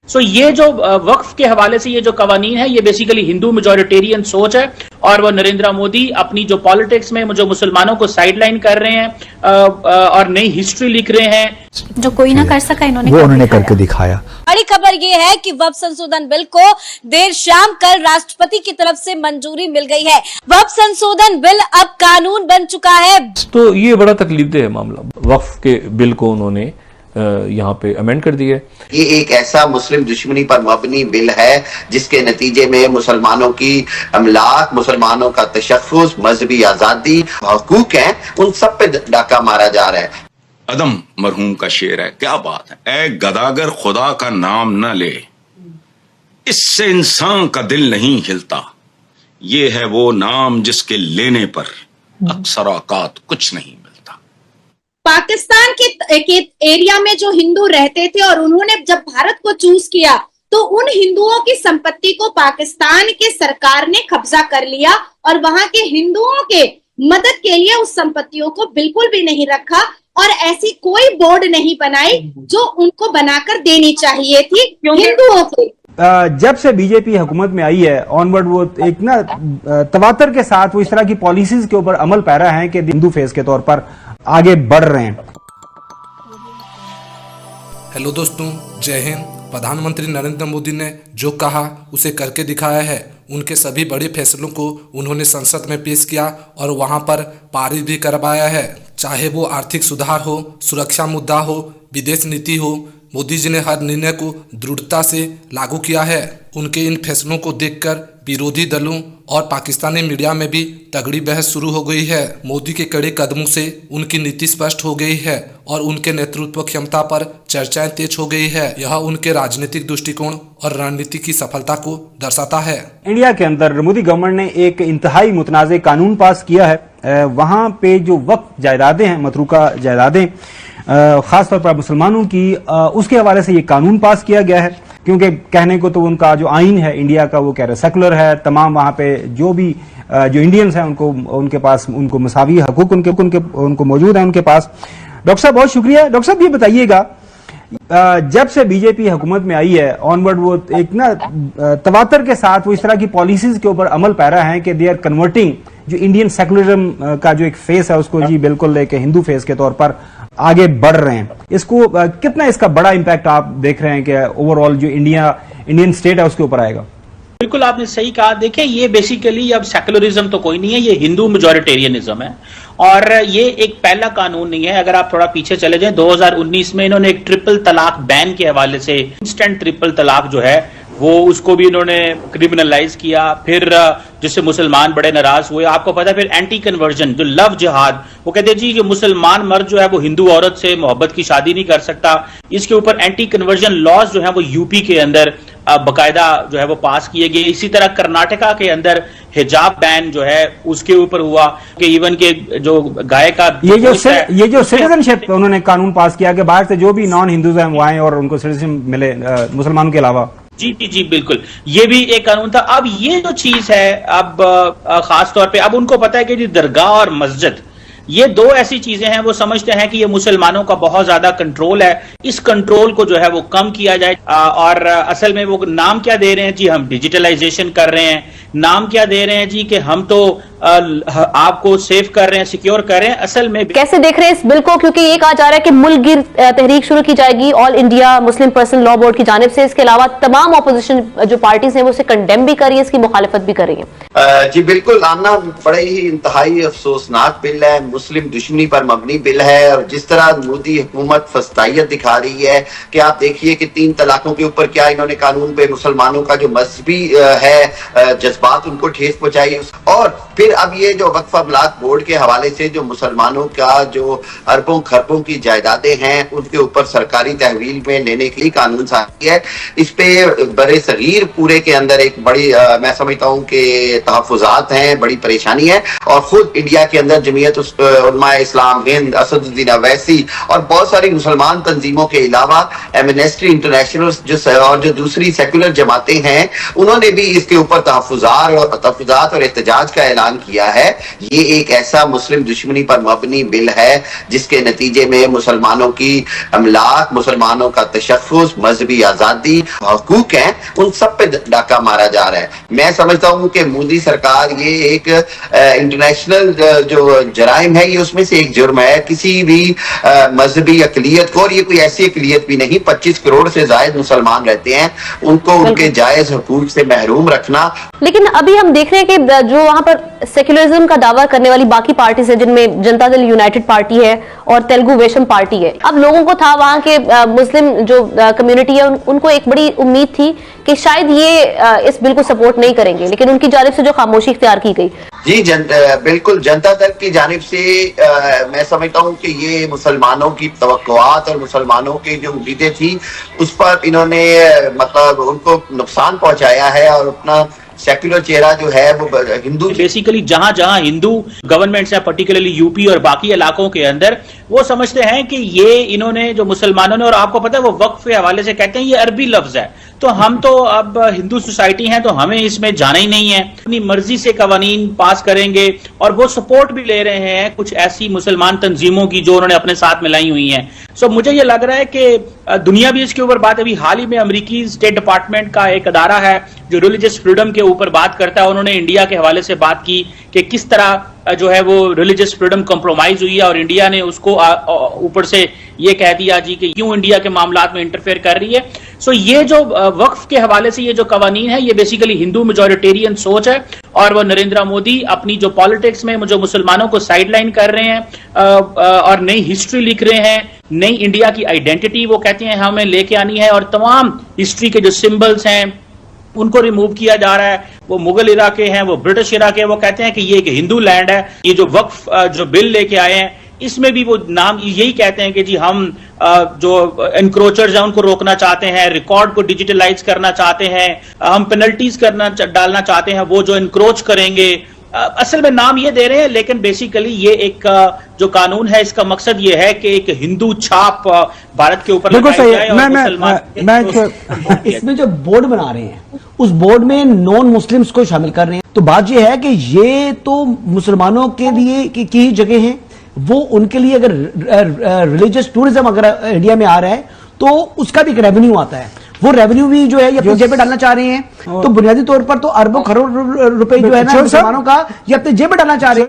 सो ये जो वक्फ के हवाले से ये जो कवानीन है, ये बेसिकली हिंदू मेजॉरिटेरियन सोच है, और वो नरेंद्र मोदी अपनी जो पॉलिटिक्स में जो मुसलमानों को साइडलाइन कर रहे हैं और नई हिस्ट्री लिख रहे हैं, जो कोई ना कर सका उन्होंने करके दिखाया। बड़ी खबर ये है कि वक्फ संशोधन बिल को देर शाम कल राष्ट्रपति की तरफ से मंजूरी मिल गई है। वक्फ संशोधन बिल अब कानून बन चुका है। तो ये बड़ा तकलीफदेह है मामला, वक्फ के बिल को उन्होंने यहाँ पे अमेंड कर दिया है। ये एक ऐसा मुस्लिम दुश्मनी पर मबनी बिल है जिसके नतीजे में मुसलमानों की अमलाक, मुसलमानों का तशख्खुस, मजहबी आजादी, हकूक हैं, उन सब पे डाका मारा जा रहा है। अदम मरहूम का शेर है, क्या बात है। ऐ गदागर खुदा का नाम न ले, इससे इंसान का दिल नहीं हिलता, ये है वो नाम जिसके लेने पर अक्सर औकात कुछ नहीं। पाकिस्तान के एरिया में जो हिंदू रहते थे और उन्होंने जब भारत को चूज किया तो उन हिंदुओं की संपत्ति को पाकिस्तान के सरकार ने कब्जा कर लिया और वहां के हिंदुओं के मदद के लिए उस संपत्तियों को बिल्कुल भी नहीं रखा और ऐसी कोई बोर्ड नहीं बनाई जो उनको बनाकर देनी चाहिए थी हिंदुओं को। जब से बीजेपी हुकूमत में आई है ऑनवर्ड वो एक ना तवातर के साथ वो इस तरह की पॉलिसीज के ऊपर अमल पैरा है कि हिंदू फेस के तौर पर आगे बढ़ रहे हैं। हेलो दोस्तों, जय हिंद। प्रधानमंत्री नरेंद्र मोदी ने जो कहा उसे करके दिखाया है। उनके सभी बड़े फैसलों को उन्होंने संसद में पेश किया और वहां पर पारित भी करवाया है। चाहे वो आर्थिक सुधार हो, सुरक्षा मुद्दा हो, विदेश नीति हो, मोदी जी ने हर निर्णय को दृढ़ता से लागू किया है। उनके इन फैसलों को देखकर विरोधी दलों और पाकिस्तानी मीडिया में भी तगड़ी बहस शुरू हो गई है। मोदी के कड़े कदमों से उनकी नीति स्पष्ट हो गई है और उनके नेतृत्व क्षमता पर चर्चाएं तेज हो गई है। यह उनके राजनीतिक दृष्टिकोण और रणनीति की सफलता को दर्शाता है। इंडिया के अंदर मोदी गवर्नमेंट ने एक इंतहाई मुतनाज़ कानून पास किया है। वहां पे जो वक्फ जायदादें हैं, मतरूका जायदादें, खासतौर पर मुसलमानों की, उसके हवाले से ये कानून पास किया गया है। क्योंकि कहने को तो उनका जो आइन है इंडिया का वो कह रहे सेकुलर है, तमाम वहां पे जो भी जो इंडियंस हैं उनके पास उनको मसावी हकूक उनको मौजूद है उनके पास। डॉक्टर साहब बहुत शुक्रिया। डॉक्टर साहब ये बताइएगा, जब से बीजेपी हुकूमत में आई है ऑनवर्ड वो एक ना तवातर के साथ वो इस तरह की पॉलिसीज के ऊपर अमल पैरा है कि दे आर कन्वर्टिंग जो इंडियन सेकुलरिज्म का जो एक फेस है उसको जी बिल्कुल लेके हिंदू फेस के तौर पर आगे बढ़ रहे हैं। इसको कितना इसका बड़ा इम्पैक्ट आप देख रहे हैं कि ओवरऑल जो इंडियन स्टेट है उसके ऊपर आएगा? बिल्कुल आपने सही कहा। देखिए, ये बेसिकली अब सेकुलरिज्म तो कोई नहीं है, ये हिंदू मेजॉरिटेरियनिज्म है और ये एक पहला कानून नहीं है। अगर आप थोड़ा पीछे चले जाएं, 2019 में इन्होंने एक ट्रिपल तलाक बैन के हवाले से इंस्टेंट ट्रिपल तलाक जो है वो उसको भी इन्होंने क्रिमिनलाइज किया। फिर जिससे मुसलमान बड़े नाराज हुए। आपको पता है फिर एंटी कन्वर्जन जो लव जिहाद, वो कहते हैं जी कि मुसलमान मर्द जो है वो हिंदू औरत से मोहब्बत की शादी नहीं कर सकता। इसके ऊपर एंटी कन्वर्जन लॉज जो है वो यूपी के अंदर बकायदा जो है वो पास किए गए। इसी तरह कर्नाटका के अंदर हिजाब बैन जो है उसके ऊपर हुआ कि इवन के जो गाय का ये जो सिटीजनशिप उन्होंने कानून पास किया कि बाहर से जो भी नॉन हिंदूज हैं वो आए और उनको सिटीजनशिप मिले मुसलमानों के अलावा। जी जी जी बिल्कुल, ये भी एक कानून था। अब ये जो चीज है अब खास तौर पे अब उनको पता है कि दरगाह और मस्जिद ये दो ऐसी चीजें हैं, वो समझते हैं कि ये मुसलमानों का बहुत ज्यादा कंट्रोल है, इस कंट्रोल को जो है वो कम किया जाए। और असल में वो नाम क्या दे रहे हैं जी, हम डिजिटलाइजेशन कर रहे हैं, नाम क्या दे रहे हैं जी कि हम तो आपको सेफ कर रहे हैं, सिक्योर कर रहे हैं। असल में कैसे देख रहे हैं इस बिल को, क्योंकि ये कहा जा रहा है कि मुल्कगिर तहरीक शुरू की जाएगी all India Muslim personal law board की जानिब से। इसके अलावा तमाम ऑपोजिशन जो पार्टीज हैं वो इसे कंडेम भी कर रही है, इसकी मुखालिफत भी कर रही है। जी बिल्कुल, आना बड़े ही इंतहाई अफसोसनाक बिल है, मुस्लिम दुश्मनी पर मबनी बिल है। और जिस तरह मोदी हुकूमत फस्तायत दिखा रही है कि आप देखिए कि 3 तलाकों के ऊपर क्या इन्होंने कानून पे मुसलमानों का जो मजहबी है जज्बात उनको ठेस पहुंचाई। और फिर अब ये जो वक्फ अमलाक बोर्ड के हवाले से जो मुसलमानों का जो अरबों खरबों की जायदादें हैं उनके ऊपर सरकारी तहवील में लेने के लिए कानून साजी है। इस पे बड़े सगीर पूरे के अंदर एक बड़ी मैं समझता हूँ कि तहफुजात हैं, बड़ी परेशानी है। और खुद इंडिया के अंदर जमीयत उलमाए इस्लाम हिंद, असदुद्दीन अवैसी और बहुत सारी मुसलमान तंजीमों के अलावा एमनेस्टी इंटरनेशनल और जो दूसरी सेकुलर जमातें हैं उन्होंने भी इसके ऊपर तहफुजात और एहतजाज का ऐलान बयान किया है, ये एक ऐसा मुस्लिम दुश्मनी पर मबनी बिल है जिसके नतीजे में मुसलमानों की अमलाक, मुसलमानों का तशख्खुस, मजहबी आजादी, हकूक हैं, उन सब पे डाका मारा जा रहा है। मैं समझता हूं कि मोदी सरकार ये एक इंटरनेशनल जो जराइम है, ये उसमें से एक जुर्म है किसी भी मजहबी अकलियत को, और ये कोई ऐसी अकलियत भी नहीं, 25 करोड़ से ज्यादा मुसलमान रहते हैं, उनको उनके जायज हकूक से महरूम रखना। लेकिन अभी हम देख रहे हैं कि जो वहां पर सेक्युलरिज्म का दावा करने वाली बाकी पार्टीज है, जिनमें जनता दल यूनाइटेड पार्टी है और तेलुगु देशम पार्टी है, अब लोगों को था वहां के मुस्लिम जो कम्युनिटी है उनको एक बड़ी उम्मीद थी कि शायद ये इस बिल को सपोर्ट नहीं करेंगे, लेकिन उनकी जानिब से जो खामोशी इख्तियार की गई। जी बिल्कुल, जनता दल की जानिब से मैं समझता हूं कि ये मुसलमानों की तवक्कुआत और मुसलमानों की जो उम्मीदें थी उस पर इन्होंने मतलब उनको नुकसान पहुंचाया है, और अपना सेक्युलर चेहरा जो है वो हिंदू, बेसिकली जहां जहां हिंदू गवर्नमेंट्स है, पर्टिकुलरली यूपी और बाकी इलाकों के अंदर, वो समझते हैं कि ये इन्होंने जो मुसलमानों ने, और आपको पता है वो वक्फ के हवाले से कहते हैं ये अरबी लफ्ज है, तो हम तो अब हिंदू सोसाइटी हैं तो हमें इसमें जाना ही नहीं है, अपनी मर्जी से कवानीन पास करेंगे, और वो सपोर्ट भी ले रहे हैं कुछ ऐसी मुसलमान तंजीमों की जो उन्होंने अपने साथ मिलाई हुई हैं। सो मुझे ये लग रहा है कि दुनिया भी इसके ऊपर बात, अभी हाल ही में अमेरिकी स्टेट डिपार्टमेंट का एक अदारा है जो रिलीजियस फ्रीडम के ऊपर बात करता है, उन्होंने इंडिया के हवाले से बात की कि किस तरह जो है वो रिलीजियस फ्रीडम कॉम्प्रोमाइज हुई है, और इंडिया ने उसको ऊपर से ये कह दिया जी कि क्यों इंडिया के मामलात में इंटरफेयर कर रही है। सो ये जो वक्फ के हवाले से ये जो कवानीन है, ये बेसिकली हिंदू मेजॉरिटेरियन सोच है, और वो नरेंद्र मोदी अपनी जो पॉलिटिक्स में जो मुसलमानों को साइडलाइन कर रहे हैं और नई हिस्ट्री लिख रहे हैं, नई इंडिया की आइडेंटिटी वो कहते हैं हमें लेके आनी है, और तमाम हिस्ट्री के जो सिंबल्स हैं उनको रिमूव किया जा रहा है। वो मुगल इरा के हैं, वो ब्रिटिश इरा के, वो कहते हैं कि ये एक हिंदू लैंड है। ये जो वक्फ जो बिल लेके आए हैं इसमें भी वो नाम यही कहते हैं कि जी हम जो एनक्रोचर्स हैं उनको रोकना चाहते हैं, रिकॉर्ड को डिजिटलाइज करना चाहते हैं, हम पेनल्टीज डालना चाहते हैं वो जो एनक्रोच करेंगे। असल में नाम ये दे रहे हैं, लेकिन बेसिकली ये एक जो कानून है इसका मकसद ये है कि एक हिंदू छाप भारत के ऊपर लगाई जाए, और मैं इसमें जो बोर्ड बना रहे हैं उस बोर्ड में नॉन मुस्लिम्स को शामिल कर रहे हैं, तो बात ये है कि ये तो मुसलमानों के लिए की जगह है, वो उनके लिए अगर रिलीजियस टूरिज्म अगर इंडिया में आ रहा है तो उसका भी एक रेवेन्यू आता है, वो रेवेन्यू भी जो है ये अपनी जेब में डालना चाह रहे हैं, तो बुनियादी तौर पर तो अरबों करोड़ रुपए जो है ना मुसलमानों का ये अपने जेब में डालना चाह रहे हैं।